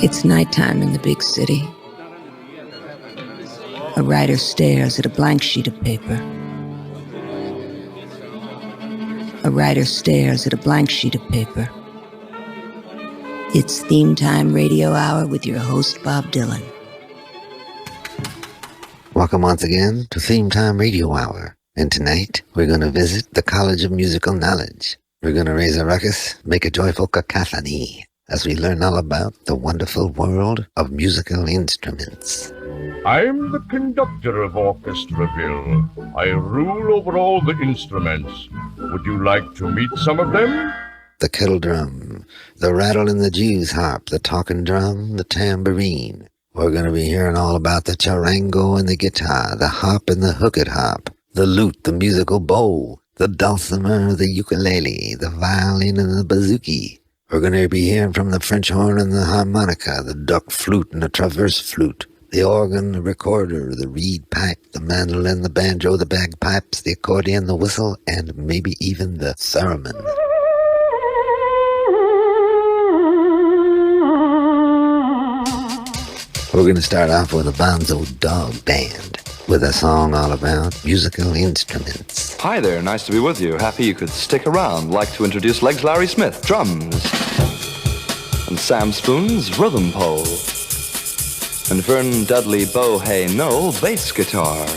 It's nighttime in the big city. A writer stares at a blank sheet of paper. A writer stares at a blank sheet of paper. It's Theme Time Radio Hour with your host, Bob Dylan. Welcome once again to Theme Time Radio Hour. And tonight, we're going to visit the College of Musical Knowledge. We're going to raise a ruckus, make a joyful cacophony, as we learn all about the wonderful world of musical instruments. I'm the conductor of Orchestraville. I rule over all the instruments. Would you like to meet some of them? The kettle drum, the rattle and the Jew's harp, the talking drum, the tambourine. We're going to be hearing all about the charango and the guitar, the harp and the hooked harp, the lute, the musical bow, the dulcimer, the ukulele, the violin and the bouzouki. We're going to be hearing from the French horn and the harmonica, the duck flute and the traverse flute, the organ, the recorder, the reed pipe, the mandolin, the banjo, the bagpipes, the accordion, the whistle, and maybe even the theremin. We're going to start off with a Bonzo Dog Band with a song all about musical instruments. Hi there, nice to be with you. Happy you could stick around. Like to introduce Legs Larry Smith, drums. And Sam Spoon's rhythm pole. And Vern Dudley Bohay Knoll, bass guitar.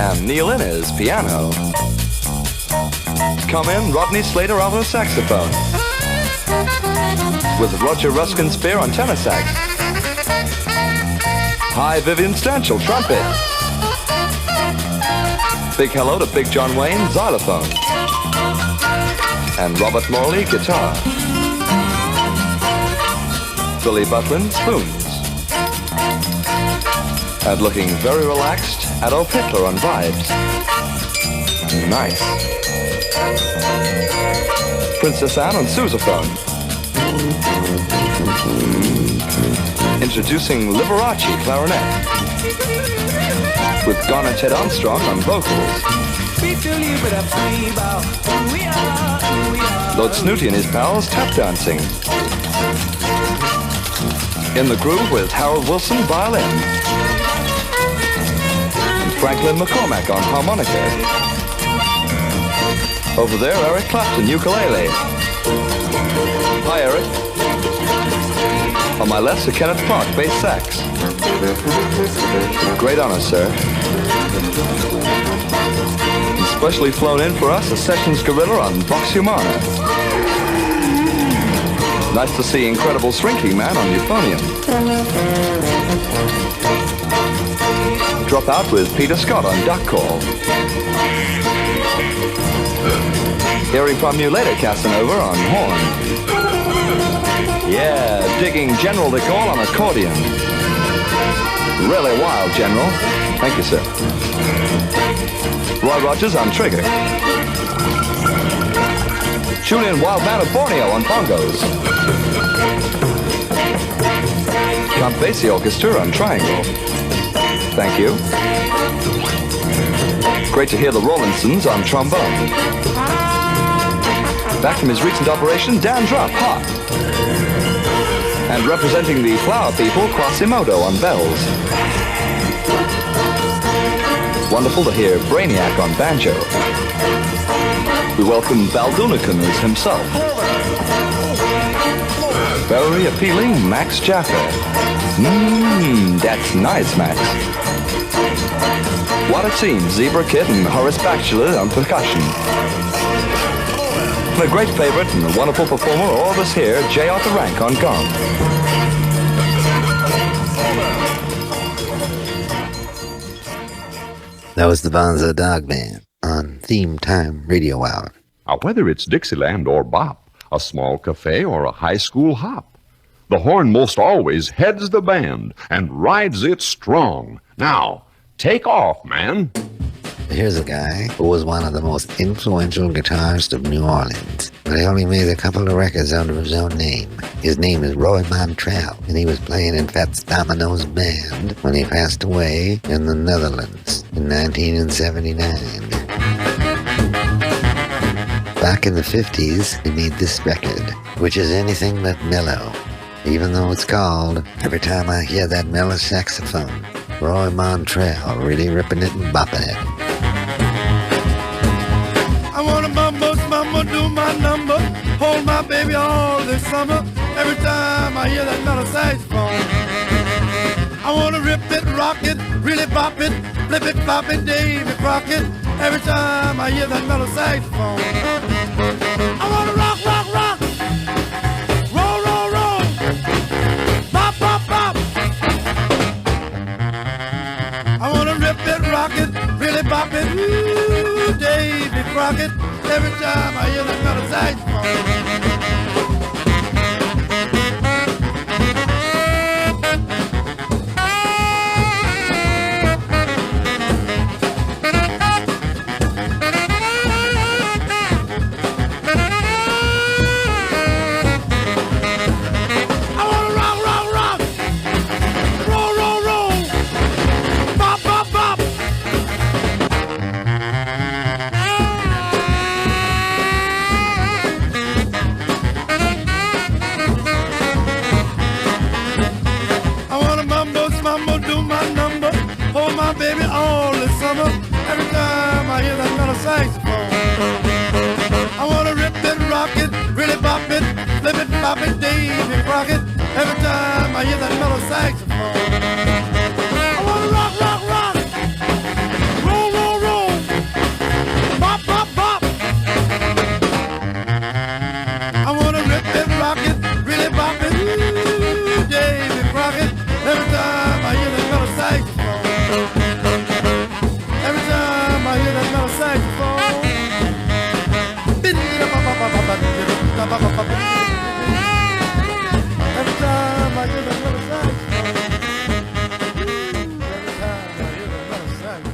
And Neil Innes, piano. Come in, Rodney Slater, alto saxophone. With Roger Ruskin Spear on tenor sax. Hi, Vivian Stanchel, trumpet. Big hello to Big John Wayne, xylophone. And Robert Morley, guitar. Billy Butlin, spoons. And looking very relaxed, Adolf Hitler on vibes. Nice. Princess Anne on sousaphone. Introducing Liberace clarinet with Garnet Ted Armstrong on vocals. Lord Snooty and his pals tap dancing. In the groove with Harold Wilson violin and Franklin McCormack on harmonica. Over there, Eric Clapton ukulele. Hi, Eric. On my left, Sir Kenneth Clark, bass sax. Great honor, sir. And specially flown in for us, a Sessions gorilla on Vox Humana. Nice to see Incredible Shrinking Man on euphonium. Drop out with Peter Scott on duck call. Hearing from you later, Casanova, on horn. Yeah, digging General de Gaulle on accordion. Really wild, General. Thank you, sir. Roy Rogers on trigger. Julian Wildman of Borneo on bongos. Count Basie Orchestra on triangle. Thank you. Great to hear the Rollinsons on trombone. Back from his recent operation, Dan Drupp, harp. And representing the Flower People, Quasimodo on bells. Wonderful to hear Brainiac on banjo. We welcome Baldunicon as himself. Very appealing, Max Jaffa. That's nice, Max. What a team, Zebra Kid and Horace Batchelor on percussion. And a great favorite and a wonderful performer, all of us here, J. Arthur Rank on gong. That was the Bonzo Dog Band on Theme Time Radio Hour. Now, whether it's Dixieland or bop, a small cafe or a high school hop, the horn most always heads the band and rides it strong. Now, take off, man. Here's a guy who was one of the most influential guitarists of New Orleans, but he only made a couple of records under his own name. His name is Roy Montrell, and he was playing in Fats Domino's band when he passed away in the Netherlands in 1979. Back Back in the 50s, he made this record, which is anything but mellow. Even though it's called Every Time I Hear That Mellow Saxophone, Roy Montrell really ripping it and bopping it. I wanna mumbo, do my number, hold my baby all this summer. Every time I hear that mellow saxophone, I wanna rip it, rock it, really bop it, flip it, flop it, Davy Crockett. Every time I hear that mellow saxophone, I wanna rock, rock, rock, roll, roll, roll, bop, bop, bop. I wanna rip it, rock it, really bop it, ooh, Davy Crockett. Every time I hear that mellow saxophone. Baby, all this summer, every time I hear that mellow saxophone, I wanna rip it, rock it, really bop it, flip it, flop it, Davy Crockett. Every time I hear that mellow saxophone, I wanna rock, rock, rock, roll, roll, roll, bop, bop, bop. I wanna rip it, rock it, really bop it, ooh, Davy Crockett. Every time I hear that mellow saxophone. Every time I hear that mellow saxophone, every time I hear that mellow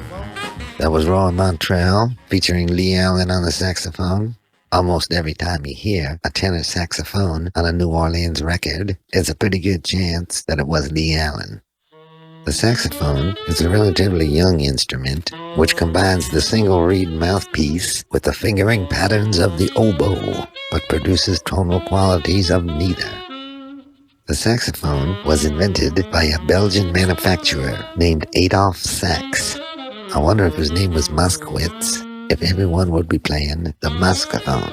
saxophone. That was Roy Montrell featuring Lee Allen on the saxophone. Almost every time you hear a tenor saxophone on a New Orleans record, it's a pretty good chance that it was Lee Allen. The saxophone is a relatively young instrument which combines the single reed mouthpiece with the fingering patterns of the oboe, but produces tonal qualities of neither. The saxophone was invented by a Belgian manufacturer named Adolphe Sax. I wonder if his name was Moskowitz, if everyone would be playing the Moskathone.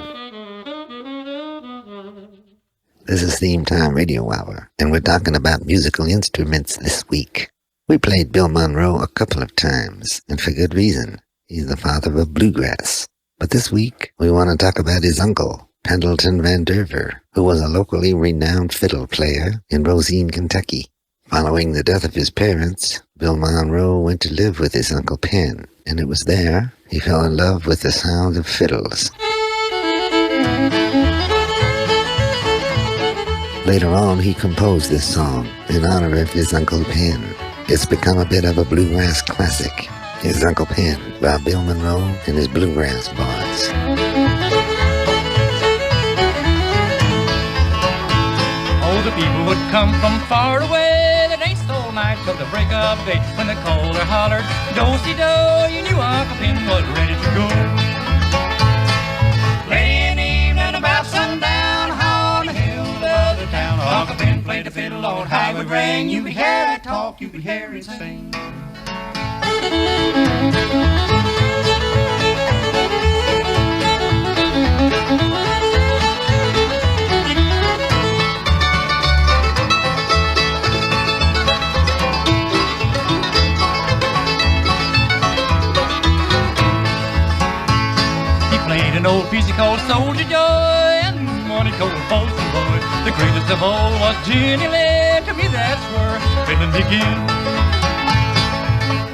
This is Theme Time Radio Hour, and we're talking about musical instruments this week. We played Bill Monroe a couple of times, and for good reason. He's the father of bluegrass. But this week, we want to talk about his uncle, Pendleton Van Derver, who was a locally renowned fiddle player in Rosine, Kentucky. Following the death of his parents, Bill Monroe went to live with his Uncle Pen, and it was there he fell in love with the sound of fiddles. Later on, he composed this song in honor of his Uncle Pen. It's become a bit of a bluegrass classic. His Uncle Pen by Bill Monroe and his Bluegrass Boys. Oh, the people would come from far away. They danced all night till the break of day. When the caller hollered, do-si-do, you knew Uncle Pen was ready to go. Late in the evening about sundown, on the hill above the town, Uncle Pen played the fiddle on high would ring. You could hear it talk, you could hear it sing. He played an old piece called Soldier Joy, and one he called Folsom Boy. The greatest of all was Jenny Lind. To me that's where fiddling began.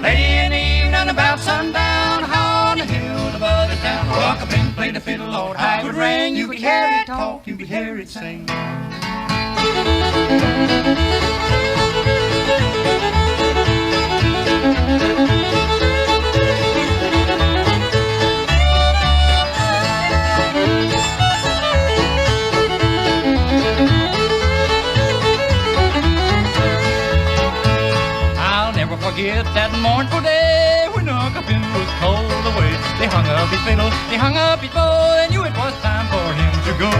Late in the evening about sundown, on the hill above the town, Uncle Pen played the fiddle on high would ring. You could hear it talk, you could hear it sing. Forget that mournful day when Uncle Ben was called away. They hung up his fiddle, they hung up his bow. They knew it was time for him to go.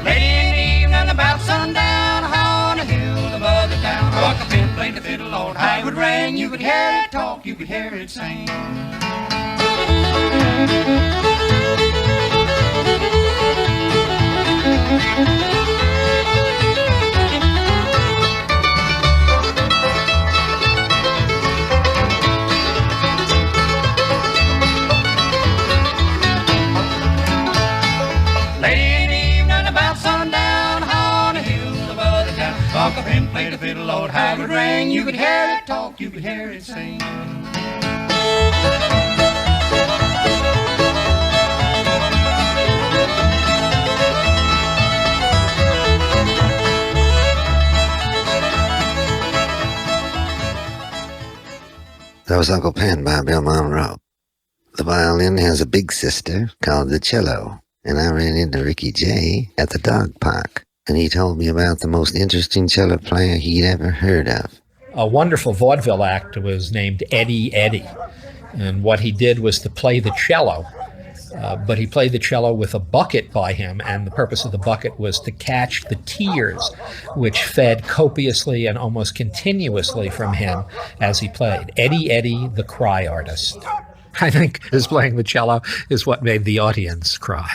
Late in the evening, about sundown, on a hill above the town, Uncle Ben played the fiddle, Lord, how it would ring. You could hear it talk, you could hear it sing. Uncle Ben played the fiddle, Lord, how it would ring. You could hear it talk, you could hear it sing. That was Uncle Pen by Bill Monroe. The violin has a big sister called the cello, and I ran into Ricky Jay at the dog park, and he told me about the most interesting cello player he'd ever heard of. A wonderful vaudeville actor was named Eddie Eddie, and what he did was to play the cello, but he played the cello with a bucket by him, and the purpose of the bucket was to catch the tears which fed copiously and almost continuously from him as he played. Eddie Eddie, the cry artist. I think his playing the cello is what made the audience cry.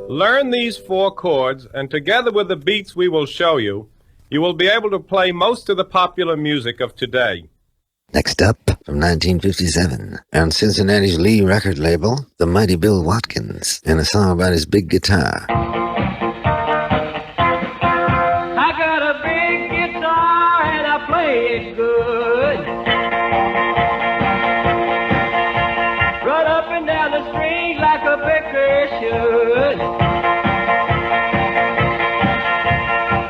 Learn these 4 chords, and together with the beats we will show you, you will be able to play most of the popular music of today. Next up, from 1957, on Cincinnati's Lee record label, the mighty Bill Watkins, and a song about his big guitar. I got a big guitar and I play it good. Run up and down the street like a picker should.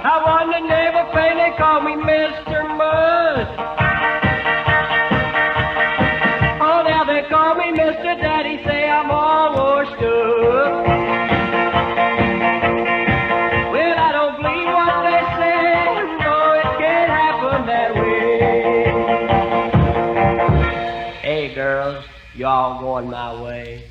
I won the neighbor fame, they call me Mr. Mud. Oh, now they call me Mr. Daddy, say I'm all washed up. Well, I don't believe what they say, no, it can't happen that way. Hey, girls, y'all going my way.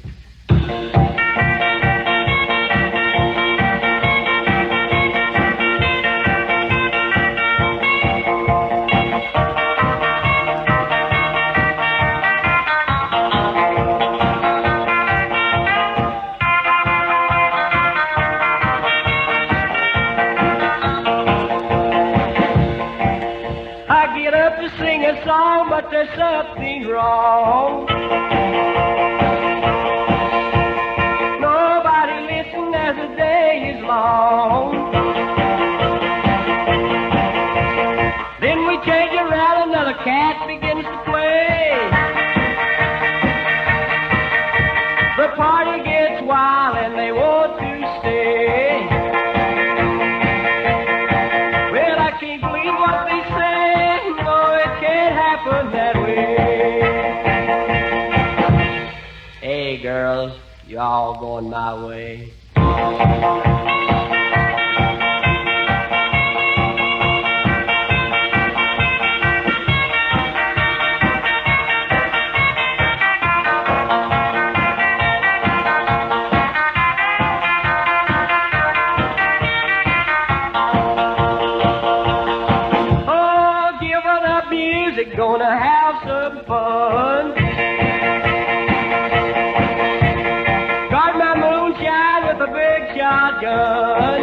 Sing a song, but there's something wrong. Nobody listens as the day is long. Then we change around, another cat begins to play. The party gets wild and they want to stay. Well, I can't believe what they say. That way. Hey girls, y'all going my way. Gonna have some fun. Got my moonshine with a big shotgun.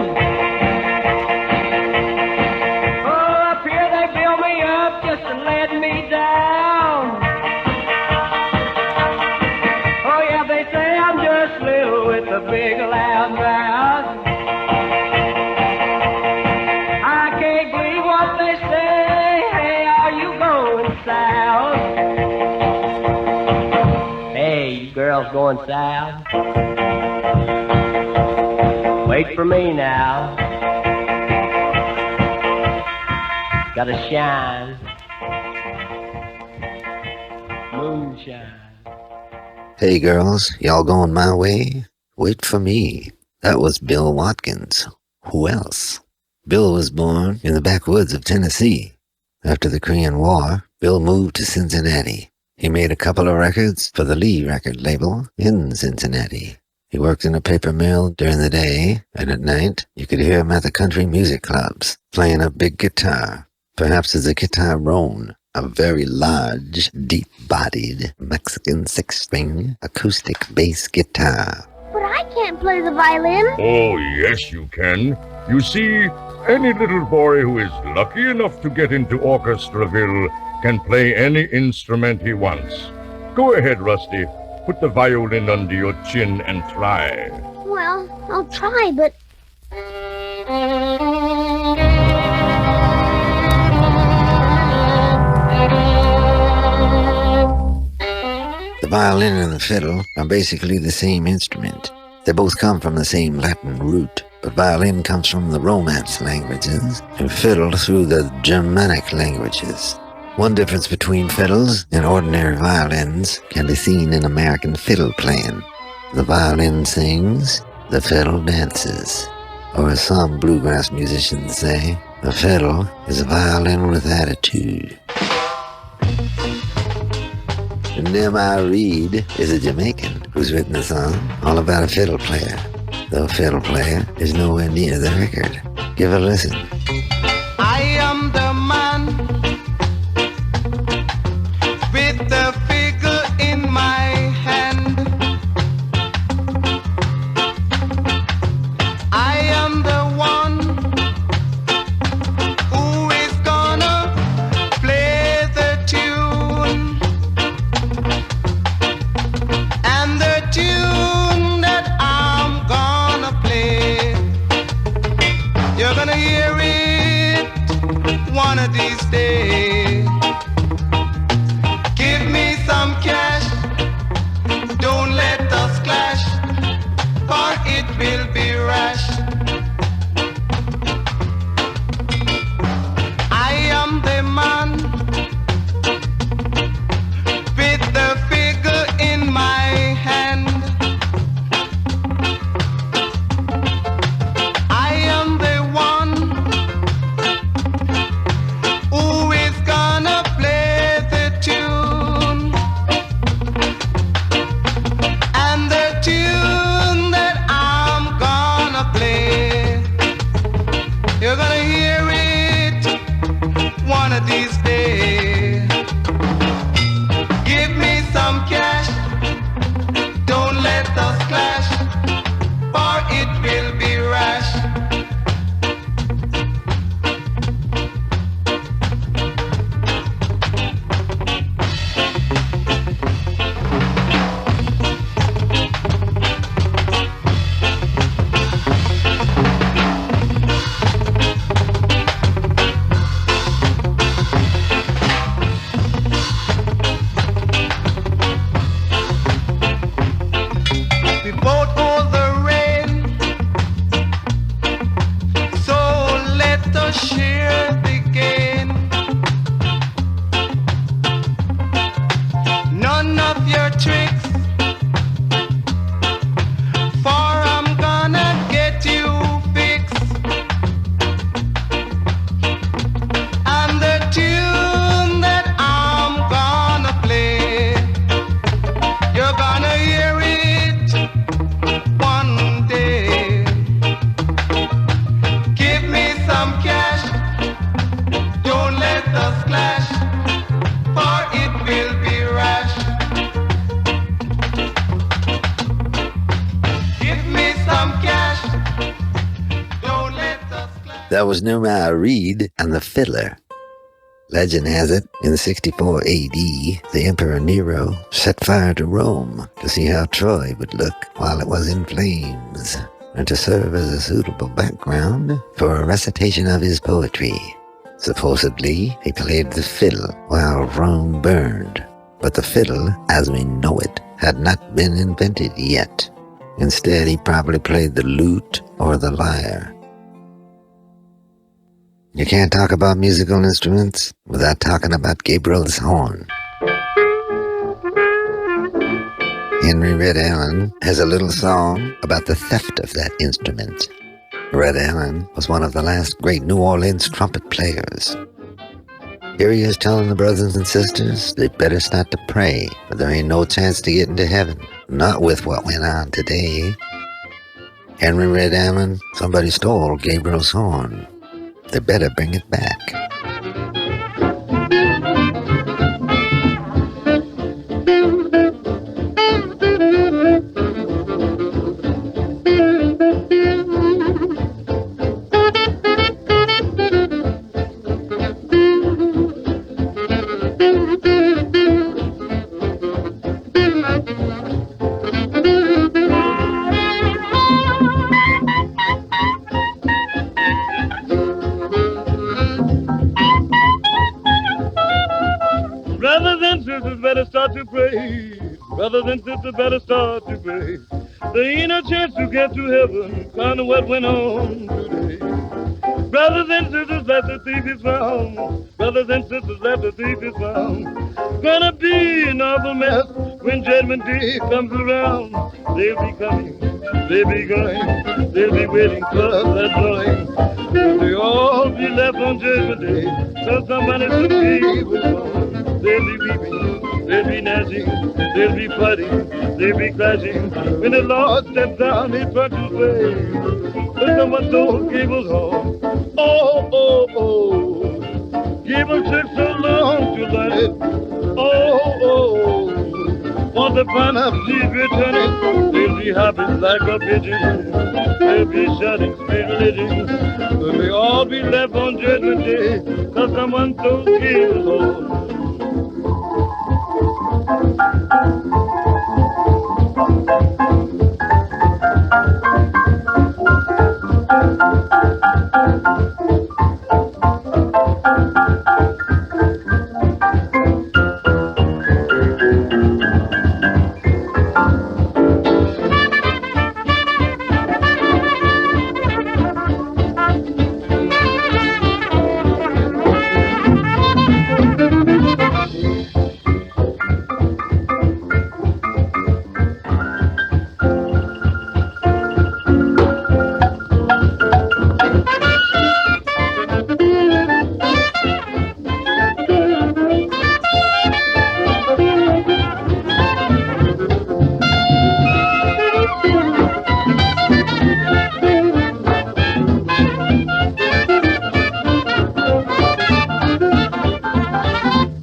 Oh, up here they build me up just to let me down. Oh yeah, they say I'm just little with a big loud mouth. I can't believe what they say. South. Hey, you girls going south? Wait for me now. Gotta shine. Moonshine. Hey girls, y'all going my way? Wait for me. That was Bill Watkins. Who else? Bill was born in the backwoods of Tennessee. After the Korean War, Bill moved to Cincinnati. He made a couple of records for the Lee record label in Cincinnati. He worked in a paper mill during the day, and at night you could hear him at the country music clubs, playing a big guitar. Perhaps it's a guitar-rone, a very large, deep-bodied Mexican six-string acoustic bass guitar. But I can't play the violin. Oh, yes, you can. You see, any little boy who is lucky enough to get into Orchestraville can play any instrument he wants. Go ahead, Rusty. Put the violin under your chin and try. Well, I'll try, but... The violin and the fiddle are basically the same instrument. They both come from the same Latin root, but violin comes from the Romance languages, and fiddle through the Germanic languages. One difference between fiddles and ordinary violins can be seen in American fiddle playing. The violin sings, the fiddle dances. Or as some bluegrass musicians say, a fiddle is a violin with attitude. And Nehemiah Reed is a Jamaican who's written a song all about a fiddle player. The fiddle player is nowhere near the record. Give a listen. I am the man with the fiddle in my hand. I am the one who is gonna play the tune. And the tune that I'm gonna play, you're gonna hear it one of these days. Give me some cash, don't let us clash, for it will be rash. I am the man with the figure in my hand. I am the one who is gonna play the tune. And the tune that I'm gonna play, you're gonna hear it one of these days. Give me some cash, don't let us clash, for it will be rash. We both owe the rain, so let us share the gain. None of your tricks, for I'm gonna get you fixed. And the tune that I'm gonna play, you're gonna hear it one day. Give me some cash, don't let us clash, for it will be rash. Give me some cash, don't let us clash. That was Nehemiah Reed and the Fiddler. Legend has it, in 64 AD, the Emperor Nero set fire to Rome to see how Troy would look while it was in flames, and to serve as a suitable background for a recitation of his poetry. Supposedly, he played the fiddle while Rome burned, but the fiddle, as we know it, had not been invented yet. Instead, he probably played the lute or the lyre. You can't talk about musical instruments without talking about Gabriel's horn. Henry Red Allen has a little song about the theft of that instrument. Red Allen was one of the last great New Orleans trumpet players. Here he is telling the brothers and sisters they better start to pray, but there ain't no chance to get into heaven. Not with what went on today. Henry Red Allen, somebody stole Gabriel's horn. They better bring it back. Brothers and sisters better start to pray. Brothers and sisters better start to pray. There ain't no chance to get to heaven, kind of what went on today. Brothers and sisters, let the thief is found. Brothers and sisters, let the thief is found. Gonna be an awful mess when judgment day comes around. They'll be coming, they'll be going, they'll be waiting for that blowing. They all be left on judgment day, so somebody to be with one. They'll be weeping, they'll be gnashing, they'll be fighting, they'll be crashing. When the Lord steps down, he punches way. But someone stole Gable's horn. Oh, oh, oh. Gable took so long to learn it. Oh, oh. Want to find out she's returning. They'll be hopping like a pigeon. They'll be shouting sweet religion. But they all be left on judgment day, 'cause someone stole Gable's horn.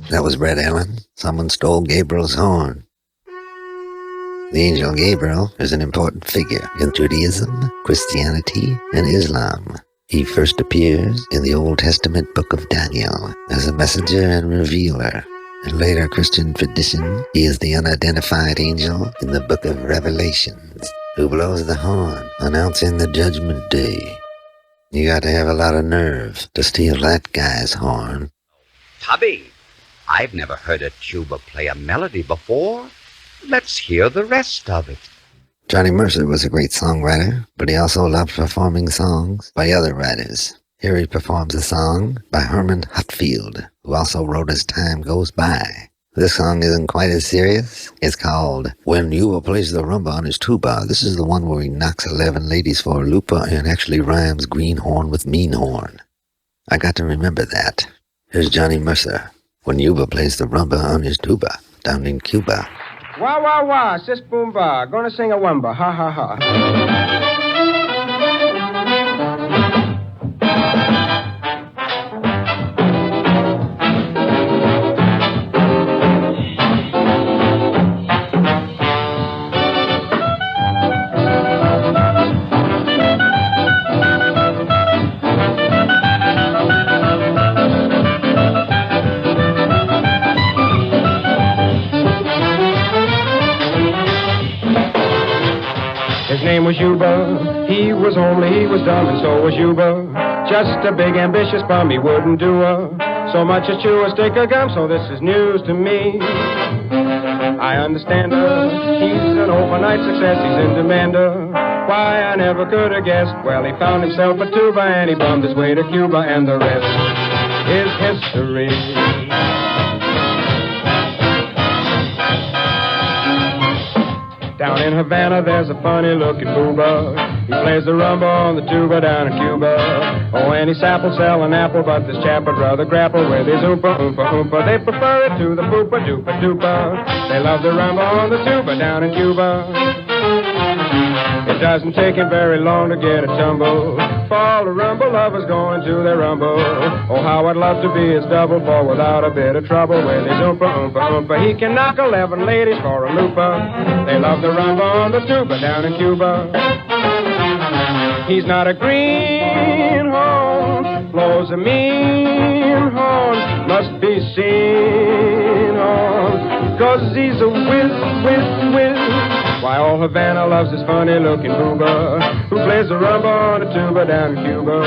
That was Red Allen. Someone stole Gabriel's horn. The angel Gabriel is an important figure in Judaism, Christianity, and Islam. He first appears in the Old Testament book of Daniel as a messenger and revealer. In later Christian tradition, he is the unidentified angel in the book of Revelations, who blows the horn, announcing the judgment day. You got to have a lot of nerve to steal that guy's horn. Tubby, I've never heard a tuba play a melody before. Let's hear the rest of it. Johnny Mercer was a great songwriter, but he also loved performing songs by other writers. Here he performs a song by Herman Hutfield, who also wrote As Time Goes By. This song isn't quite as serious. It's called When Yuba Plays the Rumba on His Tuba. This is the one where he knocks 11 ladies for a lupa and actually rhymes greenhorn with meanhorn. I got to remember that. Here's Johnny Mercer, When Yuba Plays the Rumba on His Tuba, down in Cuba. Wah, wah, wah, sis boom ba, gonna sing a wamba, ha, ha, ha. His name was Yuba, he was homely, he was dumb, and so was Yuba. Just a big ambitious bum, he wouldn't do so much as chew a stick of gum, so this is news to me. I understand he's an overnight success, he's in demand why I never could have guessed. Well, he found himself a tuba and he bummed his way to Cuba, and the rest is history. Down in Havana, there's a funny-looking booba. He plays the rumba on the tuba down in Cuba. Oh, and he's apple selling apple, but this chap would rather grapple with his oompa, oompa, oompa. They prefer it to the poopa, doopa, doopa. They love the rumba on the tuba down in Cuba. It doesn't take him very long to get a tumble. For all the rumble lovers going to their rumble. Oh, how I'd love to be his double, for without a bit of trouble with his oompa, oompa, oompa, he can knock 11 ladies for a loopa. They love the rumba on the tuba down in Cuba. He's not a greenhorn, blows a mean horn, must be seen on, 'cause he's a whiz, whiz, whiz. Why, all Havana loves this funny-looking booba who plays the rumba on a tuba down in Cuba.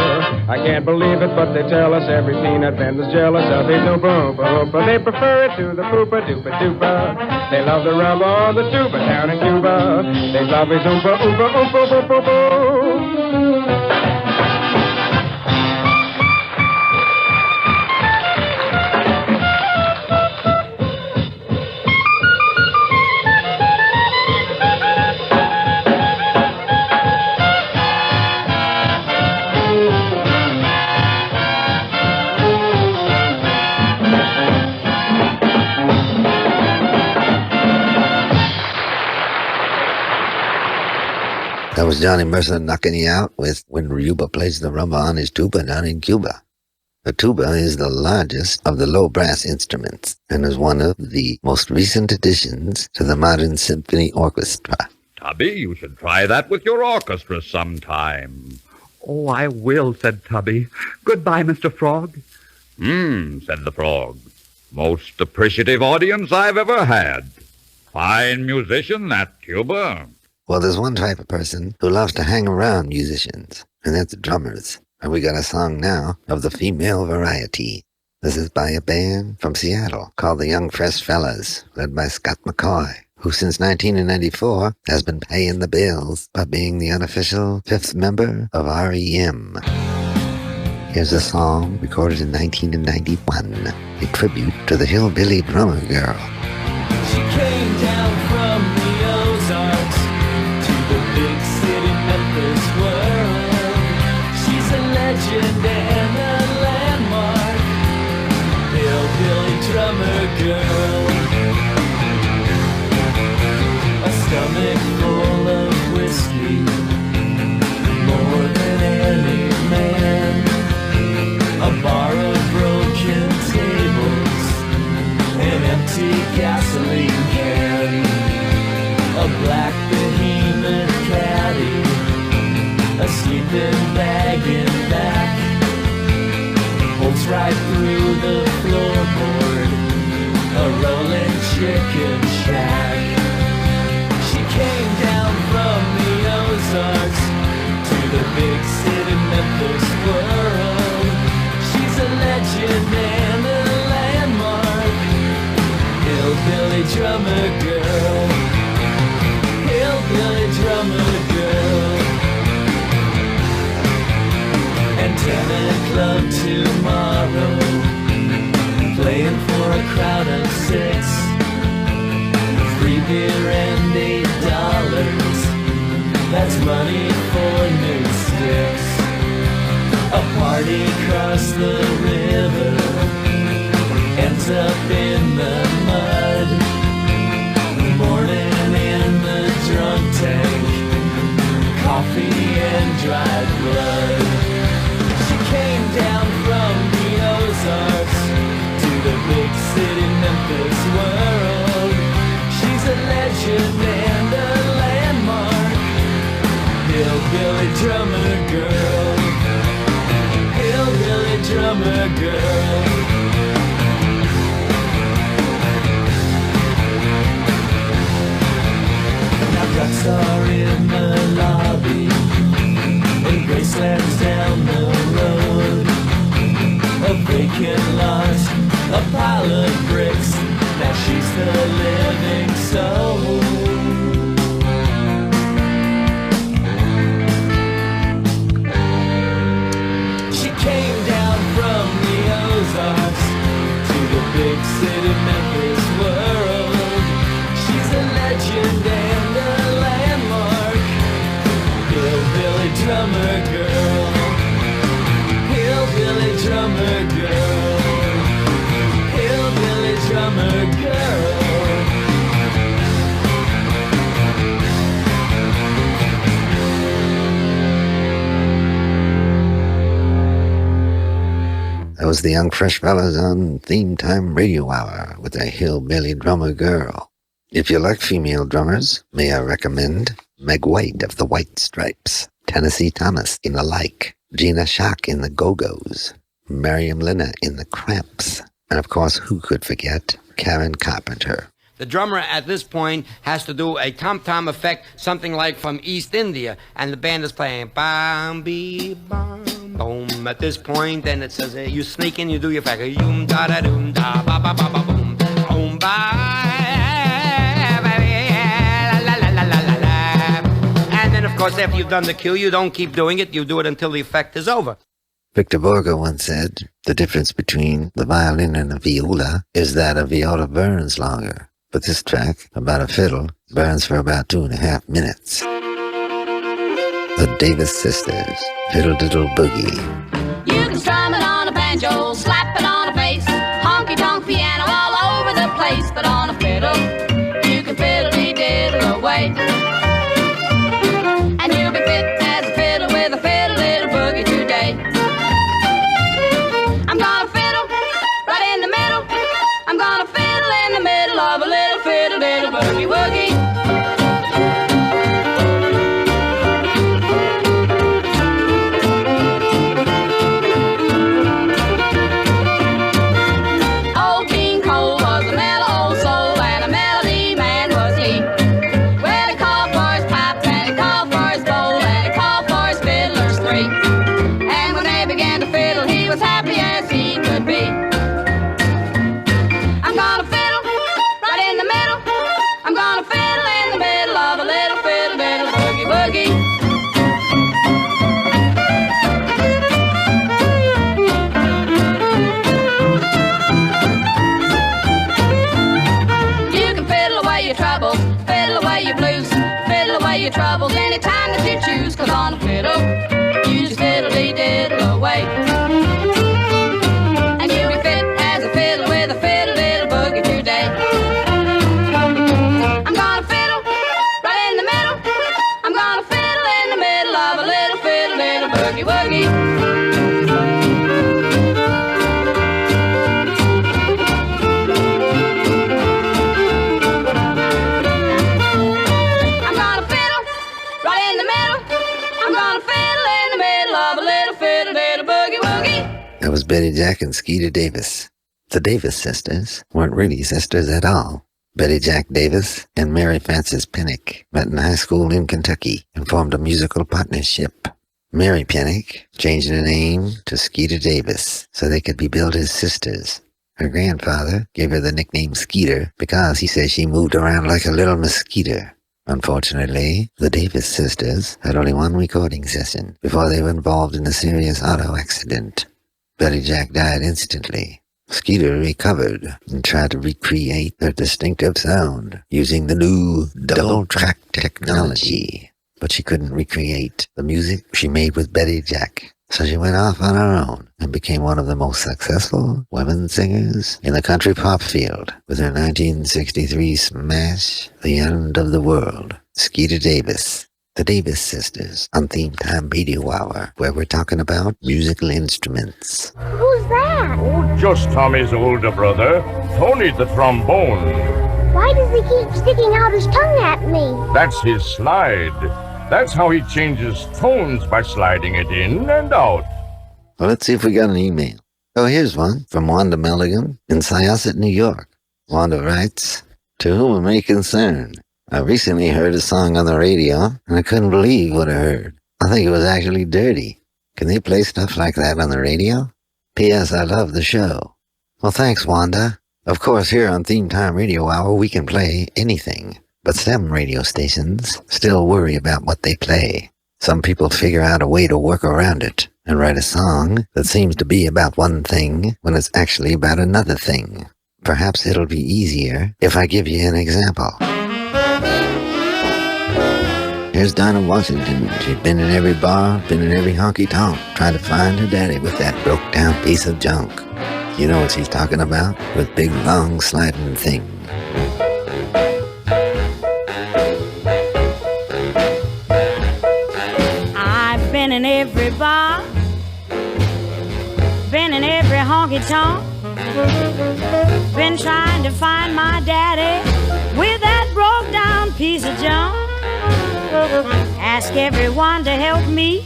I can't believe it, but they tell us every peanut vendor's jealous of his oompa, oompa, oompa. They prefer it to the poopa, doopa, doopa. They love the rumba on the tuba down in Cuba. They love his oompa, oompa, oompa, oompa, oompa. That was Johnny Mercer knocking you out with When Ruba Plays the Rumba on His Tuba down in Cuba. The tuba is the largest of the low brass instruments and is one of the most recent additions to the modern symphony orchestra. Tubby, you should try that with your orchestra sometime. Oh, I will, said Tubby. Goodbye, Mr. Frog. Said the frog. Most appreciative audience I've ever had. Fine musician, that tuba. Well, there's one type of person who loves to hang around musicians, and that's drummers. And we got a song now of the female variety. This is by a band from Seattle called the Young Fresh Fellas, led by Scott McCoy, who since 1994 has been paying the bills by being the unofficial fifth member of REM. Here's a song recorded in 1991, a tribute to the hillbilly drummer girl. She came down from the Ozarks to the big city Memphis world. She's a legend and a landmark, hillbilly drummer girl. A stomach full of whiskey, more than any man. A bar of broken tables, an empty gasoline can, a black behemoth caddy, a sleeping bag in back, holes right through the floorboard, a rolling chicken shack. She came down from the Ozarks to the big city Memphis world. She's a legend and a landmark, hillbilly drummer girl, hillbilly drummer girl. And 10 Club tomorrow, playing for a crowd of 6. Free beer and $8, that's money for new sticks. A party across the river ends up in the mud. Morning in the drunk tank, coffee and dried blood. She came down from the Ozarks to the big city Memphis world. She's a legend and a landmark, hillbilly drummer girl, hillbilly drummer girl. Now ducks are in the lobby and Graceland's down the road. A vacant lot, a pile of bricks, now she's the living soul. Came down from the Ozarks to the big city Memphis world. She's a legend and a was the Young Fresh Fellas on Theme Time Radio Hour with a hillbilly drummer girl. If you like female drummers, may I recommend Meg White of the White Stripes, Tennessee Thomas in the Like, Gina Schock in the Go-Go's, Miriam Linna in the Cramps, and of course, who could forget Karen Carpenter. The drummer at this point has to do a tom-tom effect, something like from East India, and the band is playing bam bee bam boom. At this point, then it says you sneak in, you do your factor, yoom da da doom da ba ba ba ba boom, boom ba la la la la la la. And then of course after you've done the cue, you don't keep doing it, you do it until the effect is over. Victor Borge once said, the difference between the violin and a viola is that a viola burns longer. But this track, about a fiddle, burns for about 2.5 minutes. The Davis Sisters, Fiddle Diddle Boogie. You can strum it on a banjo, slap it on a bass, honky-tonk piano all over the place. But on a fiddle, you can fiddle-dee-diddle away. And you'll be fit as a fiddle with a fiddle-diddle boogie today. I'm gonna fiddle right in the middle. I'm gonna fiddle in the middle of a little fiddle-diddle boogie-woogie. Old King Cole was a mellow old soul and a melody man was he. Well, he called for his pipes and he called for his bowl and he called for his fiddlers 3. And when they began to fiddle, he was happy as he could be. I'm gonna fiddle right in the middle. I'm gonna fiddle in the middle of a little fiddle-diddle boogie-woogie. You can fiddle away your troubles, fiddle away your blues, fiddle away your troubles anytime that you choose. 'Cause on a fiddle, you just fiddle-dee-diddle away. And you'll be fit as a fiddle with a fiddle-diddle boogie today. I'm gonna fiddle right in the middle. I'm gonna fiddle in the middle of a little fiddle-diddle boogie-woogie. I'm gonna fiddle right in the middle. I'm gonna fiddle in the middle of a little fiddle-diddle boogie-woogie. That was Betty Jack and Skeeter Davis. The Davis sisters weren't really sisters at all. Betty Jack Davis and Mary Frances Pinnock met in high school in Kentucky and formed a musical partnership. Mary Pinnock changed her name to Skeeter Davis so they could be billed as sisters. Her grandfather gave her the nickname Skeeter because he said she moved around like a little mosquito. Unfortunately, the Davis sisters had only one recording session before they were involved in a serious auto accident. Betty Jack died instantly. Skeeter recovered and tried to recreate their distinctive sound using the new double-track technology. But she couldn't recreate the music she made with Betty Jack. So she went off on her own and became one of the most successful women singers in the country pop field with her 1963 smash, The End of the World, Skeeter Davis. The Davis Sisters on Theme Time Radio Hour, where we're talking about musical instruments. Who's that? Oh, just Tommy's older brother, Tony the trombone. Why does he keep sticking out his tongue at me? That's his slide. That's how he changes tones, by sliding it in and out. Well, let's see if we got an email. Oh, here's one from Wanda Milligan in Syosset, New York. Wanda writes, "To whom it may concern, I recently heard a song on the radio, and I couldn't believe what I heard. I think it was actually dirty. Can they play stuff like that on the radio? P.S. I love the show." Well, thanks, Wanda. Of course, here on Theme Time Radio Hour, we can play anything. But some radio stations still worry about what they play. Some people figure out a way to work around it and write a song that seems to be about one thing when it's actually about another thing. Perhaps it'll be easier if I give you an example. Here's Dinah Washington. She'd been in every bar, been in every honky-tonk, trying to find her daddy with that broke-down piece of junk. You know what she's talking about? With big, long, sliding thing. I've been in every bar, been in every honky-tonk. Been trying to find my daddy with that broke down piece of junk. Ask everyone to help me.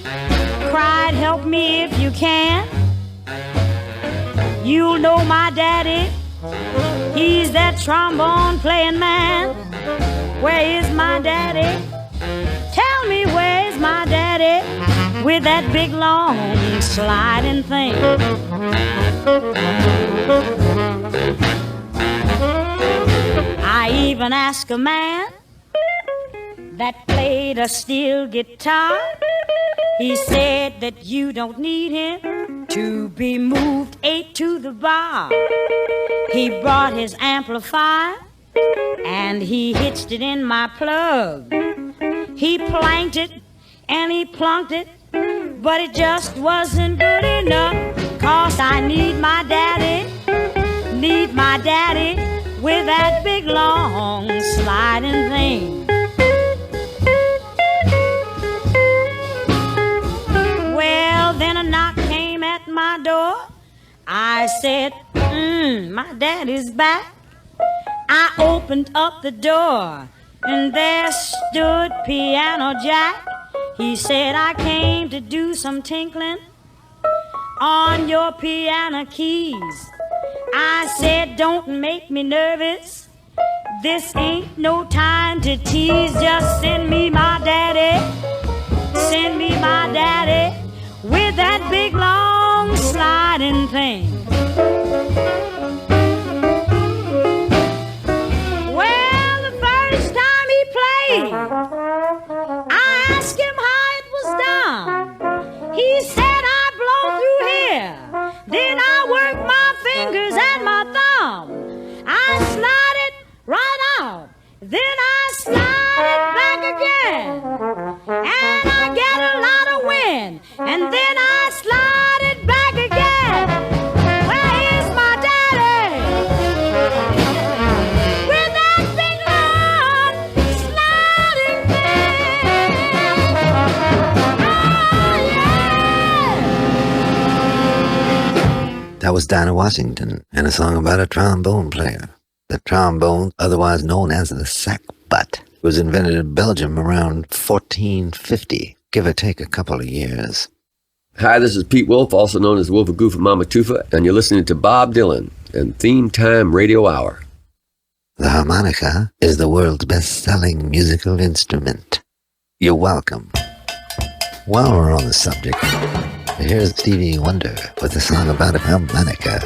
Cried, help me if you can. You'll know my daddy. He's that trombone playing man. Where is my daddy? Tell me where's my daddy with that big long sliding thing. I even asked a man that played a steel guitar. He said that you don't need him to be moved 8 to the bar. He brought his amplifier and he hitched it in my plug. He planked it and he plunked it, but it just wasn't good enough. 'Cause I need my daddy with that big long sliding thing. Well, then a knock came at my door. I said, my daddy's back. I opened up the door and there stood Piano Jack. He said, I came to do some tinkling on your piano keys. I said, don't make me nervous. This ain't no time to tease. Just send me my daddy. Send me my daddy with that big long sliding thing. Well, the first time he played, I asked him how it was done. He said, I blow through here, then I work my fingers and my thumb. I slide it right out, then I slide it back again, and I get a lot of wind, and then I slide it back again. Where is my daddy? With that big long sliding thing. Oh, yeah. That was Dinah Washington and a song about a trombone player. The trombone, otherwise known as the sackbut, was invented in Belgium around 1450, give or take a couple of years. Hi, this is Pete Wolf, also known as Wolf of Goof and Mama Tufa, and you're listening to Bob Dylan and Theme Time Radio Hour. The harmonica is the world's best-selling musical instrument. You're welcome. While we're on the subject, here's Stevie Wonder with a song about a harmonica.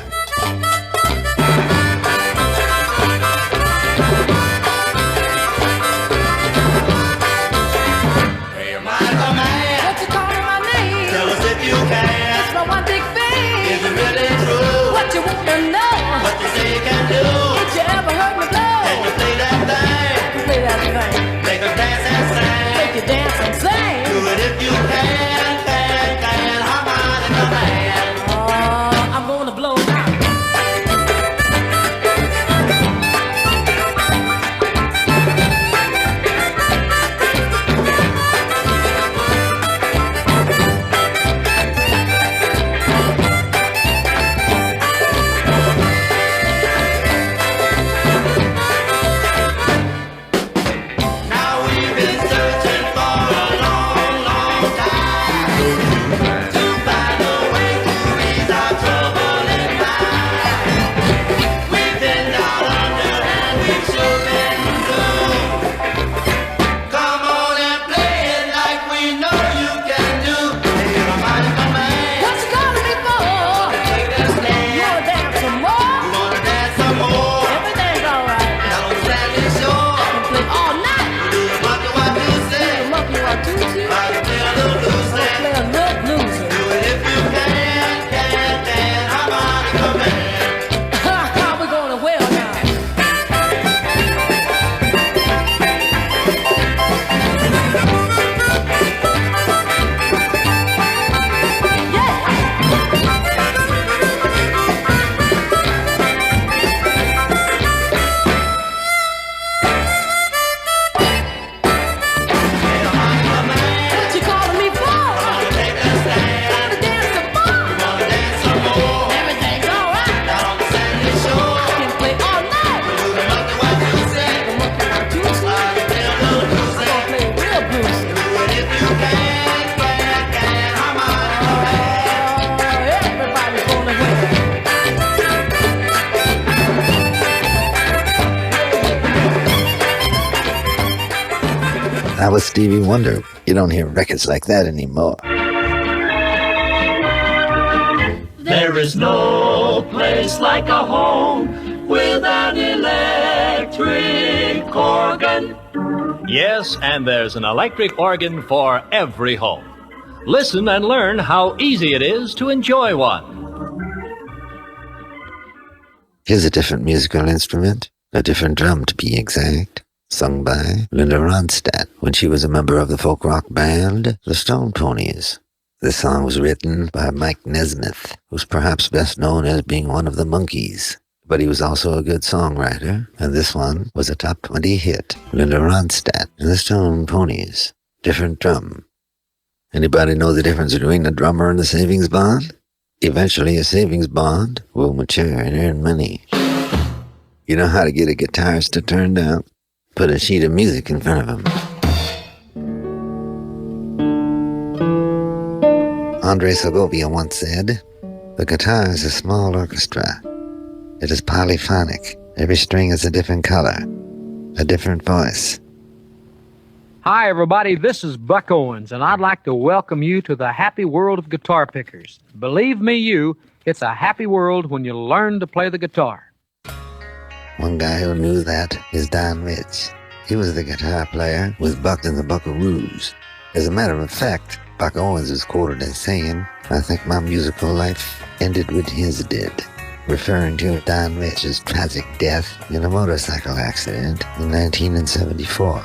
That was Stevie Wonder. You don't hear records like that anymore. There is no place like a home with an electric organ. Yes, and there's an electric organ for every home. Listen and learn how easy it is to enjoy one. Here's a different musical instrument, a different drum to be exact, sung by Linda Ronstadt when she was a member of the folk rock band, the Stone Poneys. This song was written by Mike Nesmith, who's perhaps best known as being one of the Monkees. But he was also a good songwriter, and this one was a top 20 hit. Linda Ronstadt and the Stone Poneys. Different Drum. Anybody know the difference between a drummer and a savings bond? Eventually, a savings bond will mature and earn money. You know how to get a guitarist to turn down? Put a sheet of music in front of him. Andre Segovia once said, "The guitar is a small orchestra. It is polyphonic. Every string is a different color, a different voice." Hi, everybody. This is Buck Owens, and I'd like to welcome you to the happy world of guitar pickers. Believe me, it's a happy world when you learn to play the guitar. One guy who knew that is Don Rich. He was the guitar player with Buck and the Buckaroos. As a matter of fact, Buck Owens is quoted as saying, "I think my musical life ended when his did," referring to Don Rich's tragic death in a motorcycle accident in 1974.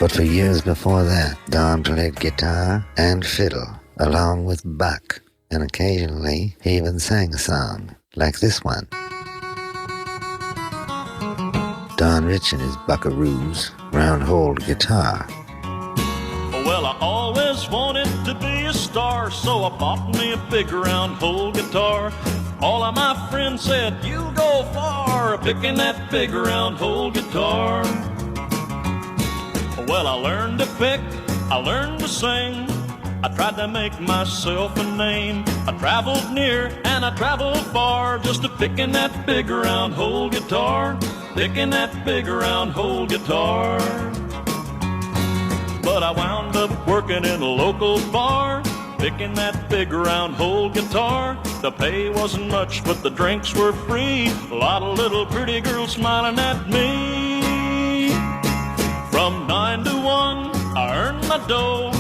But for years before that, Don played guitar and fiddle, along with Buck, and occasionally he even sang a song, like this one. Don Rich and his Buckaroos, round-holed guitar. Well, I always wanted to be a star, so I bought me a big round-hole guitar. All of my friends said, "You go far, picking that big round-hole guitar." Well, I learned to pick, I learned to sing. I tried to make myself a name. I traveled near and I traveled far, just to picking that big round-hole guitar, picking that big round-hole guitar. But I wound up working in a local bar, picking that big round-hole guitar. The pay wasn't much, but the drinks were free. A lot of little pretty girls smiling at me. From 9 to 1, I earned my dough.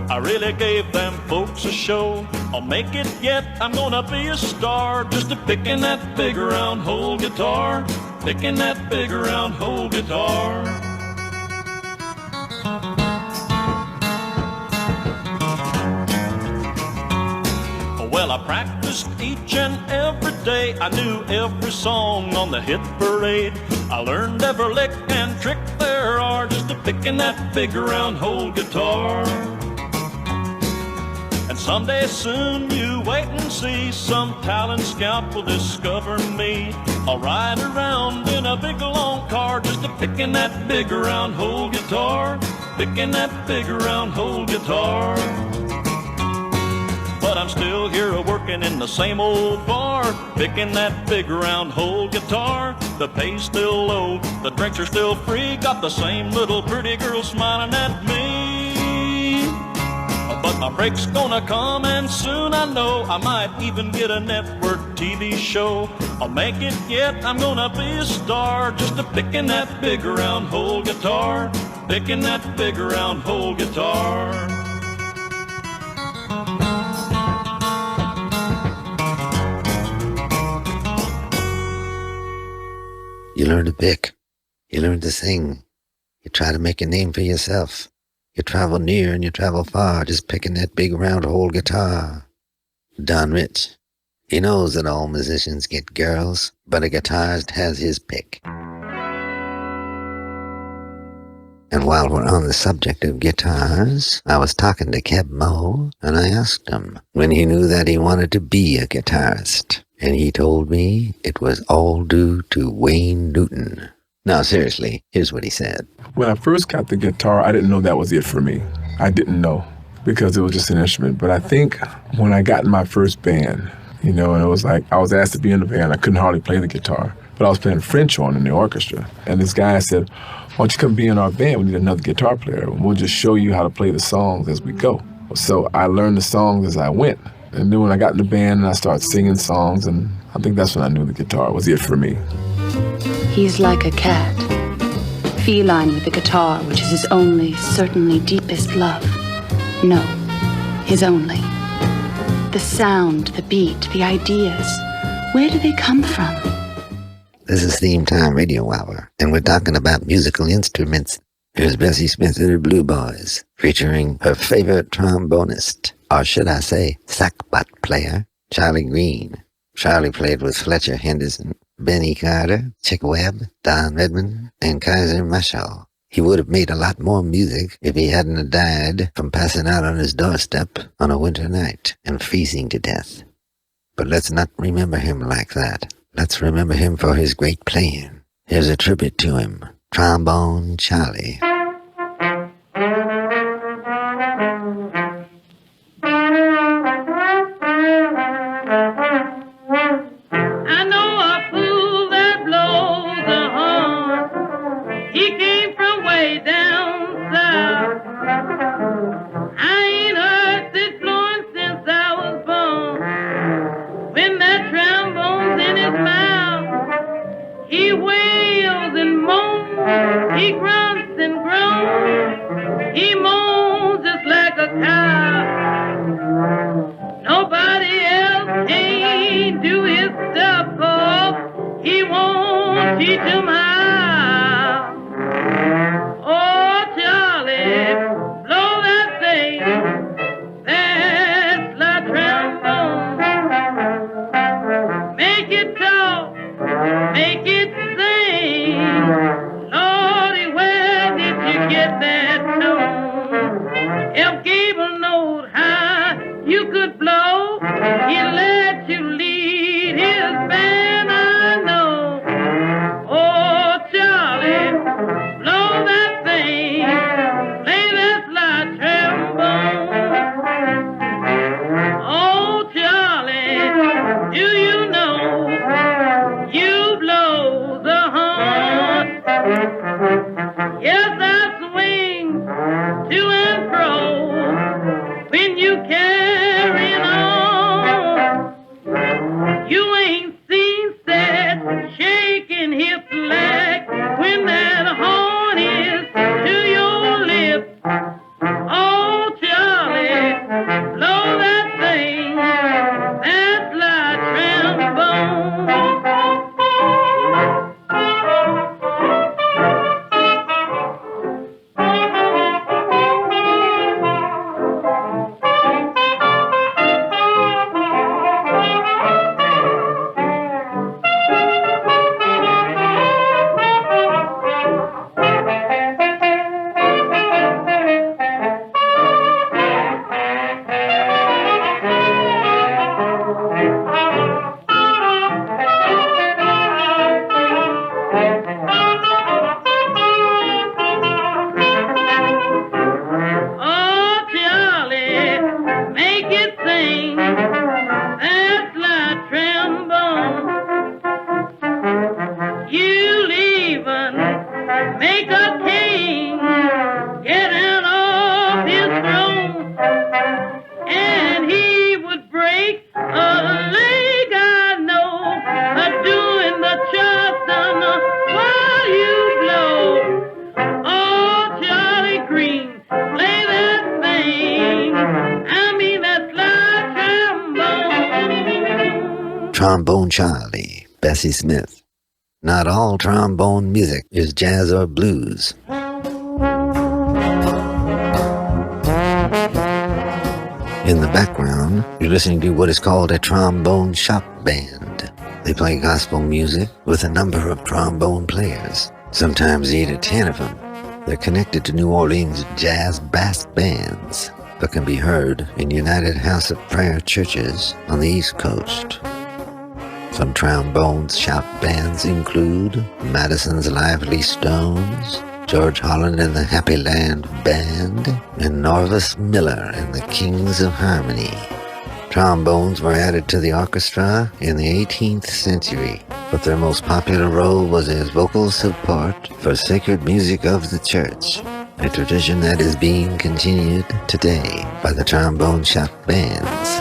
I really gave them folks a show. I'll make it yet, I'm gonna be a star, just a picking that big round-hole guitar, picking that big round-hole guitar. Well, I practiced each and every day. I knew every song on the hit parade. I learned every lick and trick there are, just a picking that big round-hole guitar. And someday soon, you wait and see, some talent scout will discover me. I'll ride around in a big long car, just a picking that big round-hole guitar, picking that big round-hole guitar. But I'm still here working in the same old bar, picking that big round-hole guitar. The pay's still low, the drinks are still free, got the same little pretty girl smiling at me. But my break's gonna come, and soon I know I might even get a network TV show. I'll make it yet, I'm gonna be a star, just a picking that big round-hole guitar, picking that big round-hole guitar. You learn to pick. You learn to sing. You try to make a name for yourself. You travel near and you travel far, just picking that big round-hole guitar. Don Rich. He knows that all musicians get girls, but a guitarist has his pick. And while we're on the subject of guitars, I was talking to Keb Moe, and I asked him when he knew that he wanted to be a guitarist. And he told me it was all due to Wayne Newton. Now, seriously, here's what he said. When I first got the guitar, I didn't know that was it for me. I didn't know, because it was just an instrument. But I think when I got in my first band, and it was like I was asked to be in the band, I couldn't hardly play the guitar. but I was playing French horn in the orchestra. And this guy said, why don't you come be in our band? We need another guitar player. And we'll just show you how to play the songs as we go. So I learned the songs as I went. And then when I got in the band, I started singing songs, and I think that's when I knew the guitar was it for me. He's like a cat, feline with the guitar, which is his only, certainly deepest love. No, his only. The sound, the beat, the ideas, where do they come from? This is Theme Time Radio Hour, and we're talking about musical instruments. Here's Bessie Smith and her Blue Boys, featuring her favorite trombonist, or should I say, sackbut player, Charlie Green. Charlie played with Fletcher Henderson, Benny Carter, Chick Webb, Don Redmond, and Kaiser Marshall. He would have made a lot more music if he hadn't have died from passing out on his doorstep on a winter night and freezing to death. But let's not remember him like that. Let's remember him for his great playing. Here's a tribute to him, Trombone Charlie. I know a fool that blows a horn. He came from way down south. I ain't heard this blowing since I was born. When that trombone's in his mouth, he wails and moans, he grunts and groans, he moans just like a cow. Nobody else can do his stuff, oh, he won't teach him how. Oh, Charlie, blow that thing, that's la trombone. Make it talk, make it sing. Lordy, where did you get that tone? If Gable knowed how you could blow, he let you lead his band, I know. Oh, Charlie, blow that thing, play that slide trombone. Oh, Charlie, do you know you blow the horn? Yes, I swing to and fro when you carrying on. You ain't seen that shaking hip flac when that horn is to your lips. Oh, Charlie, blow that thing, that's like make a king get out of his throne, and he would break a leg, I know, doing the Charleston while you blow. Oh, Charlie Green, play that thing, I mean that slide trombone. Trombone Charlie, Bessie Smith. Not all trombone music is jazz or blues. In the background, you're listening to what is called a trombone shop band. They play gospel music with a number of trombone players, sometimes 8 or 10 of them. They're connected to New Orleans jazz bass bands, but can be heard in United House of Prayer churches on the East Coast. Some trombone shop bands include Madison's Lively Stones, George Holland and the Happy Land Band, and Norvis Miller and the Kings of Harmony. Trombones were added to the orchestra in the 18th century, but their most popular role was as vocal support for sacred music of the church, a tradition that is being continued today by the trombone shop bands.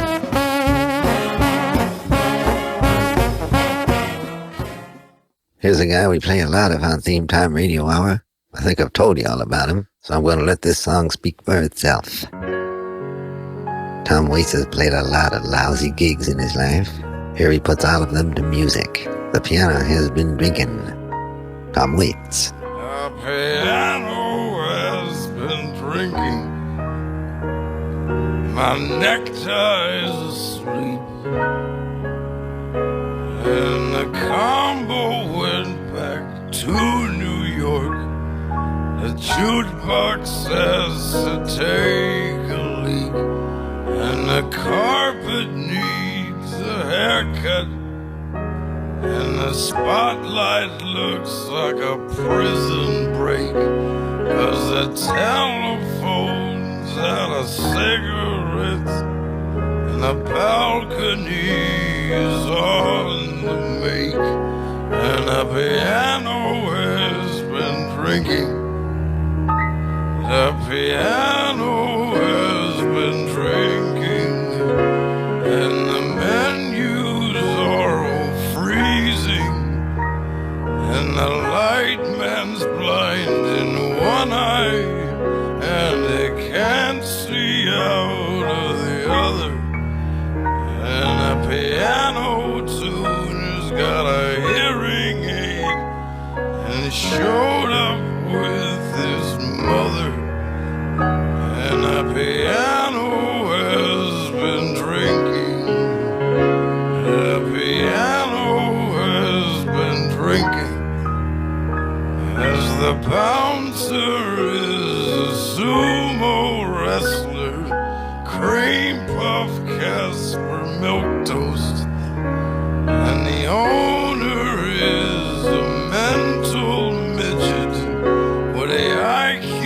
Here's a guy we play a lot of on Theme Time Radio Hour. I think I've told you all about him, so I'm going to let this song speak for itself. Tom Waits has played a lot of lousy gigs in his life. Here he puts all of them to music. The piano has been drinking. Tom Waits. The piano has been drinking. My necktie is asleep. And the combo went back to New York. The jukebox says to take a leak. And the carpet needs a haircut. And the spotlight looks like a prison break. 'Cause the telephone's out of cigarettes. And the balcony is on the make. And the piano has been drinking. The piano has been drinking. And the menus are all freezing. And the light man's blind in one eye. And they can't see out of the other. And a piano tune has got a hearing aid. And he showed up with his mother. And a piano has been drinking. The piano has been drinking. As the bouncer is a sumo wrestler, cream puff Casper milk toast, and the owner is a mental midget with a IQ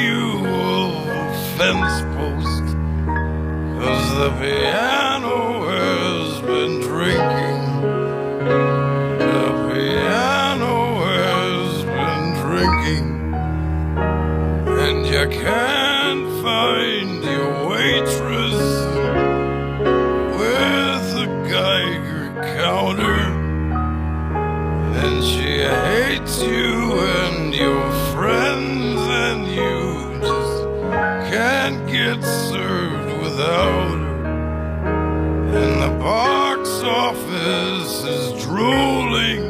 of a fence post. 'Cause the piano has been drinking. The piano has been drinking. And you can't find your waitress with a Geiger counter. And she hates you and your friends, and you just can't get served without her. And the box office is drooling,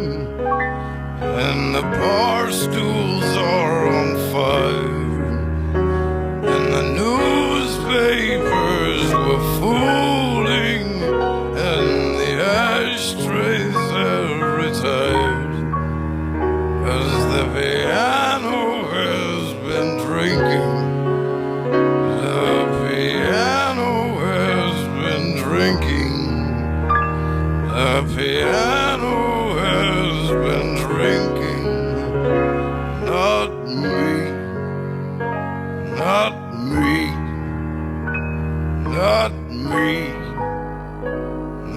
and the bar stools are on fire. And the newspapers were fooling, and the ashtrays have retired. 'Cause the piano has been drinking. The piano has been drinking. The piano has been drinking. Not me. Not me. Not me.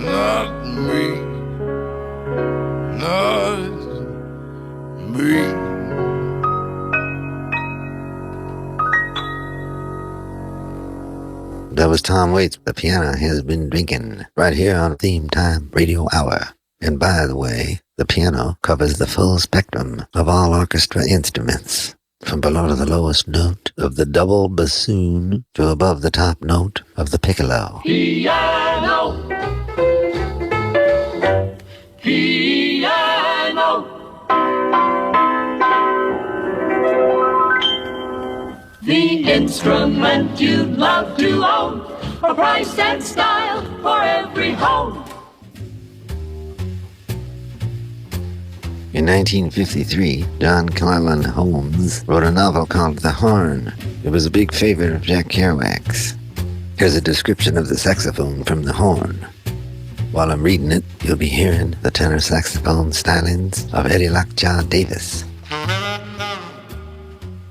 Not me. Not me. That was Tom Waits. The piano has been drinking right here on Theme Time Radio Hour. And by the way, the piano covers the full spectrum of all orchestra instruments, from below to the lowest note of the double bassoon to above the top note of the piccolo. Piano. Piano. The instrument you'd love to own, a price and style for every home. In 1953, John Carlin Holmes wrote a novel called The Horn. It was a big favorite of Jack Kerouac's. Here's a description of the saxophone from The Horn. While I'm reading it, you'll be hearing the tenor saxophone stylings of Eddie Lockjaw Davis.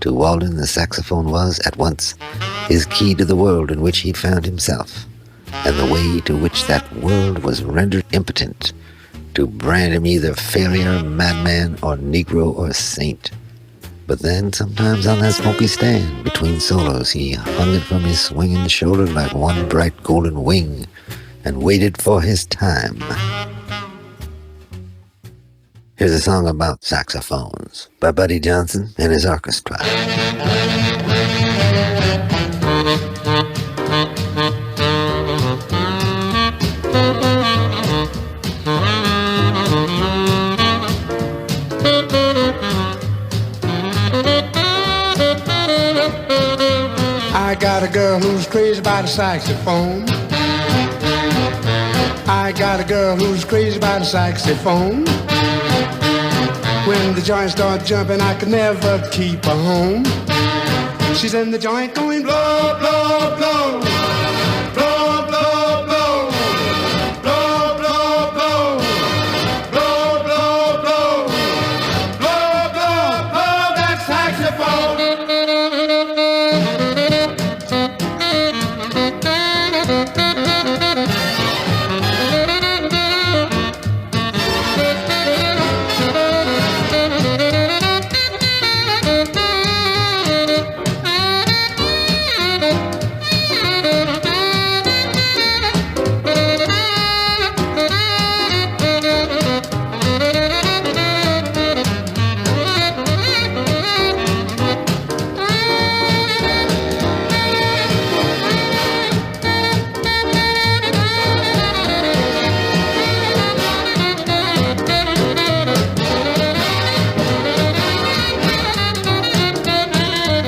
To Walden, the saxophone was, at once, his key to the world in which he found himself. and the way to which that world was rendered impotent to brand him either failure, madman, or Negro or saint. But then, sometimes on that smoky stand, between solos, he hung it from his swinging shoulder like one bright golden wing, and waited for his time. Here's a song about saxophones by Buddy Johnson and his orchestra. I got a girl who's crazy about a saxophone. I got a girl who's crazy about a saxophone. When the joint starts jumping, I could never keep her home. She's in the joint going blow, blow, blow. Blow, blow, blow. Blow, blow, blow. Blow, blow, blow. Blow, blow, blow that saxophone.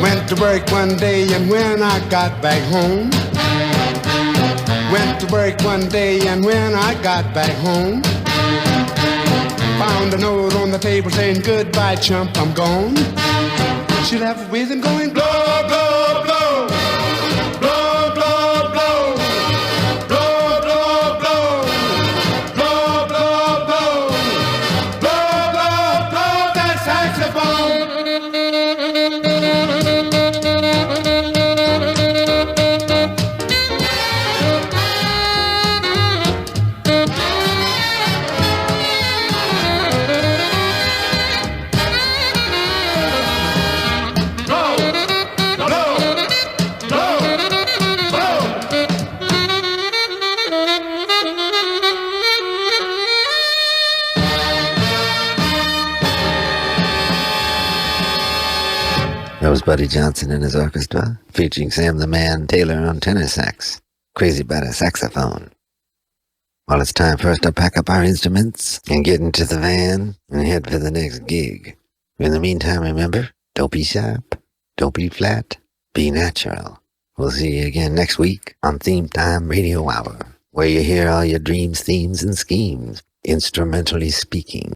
Went to work one day and when I got back home, went to work one day and when I got back home, found a note on the table saying goodbye chump, I'm gone. She left with him going blow, blow, blow. Blow, blow, blow. Blow, blow, blow. Blow, blow, blow. Blow, blow, blow that saxophone. That was Buddy Johnson and his orchestra, featuring Sam the Man Taylor on tenor sax, crazy about a saxophone. Well, it's time for us to pack up our instruments and get into the van and head for the next gig. In the meantime, remember, don't be sharp, don't be flat, be natural. We'll see you again next week on Theme Time Radio Hour, where you hear all your dreams, themes, and schemes, instrumentally speaking.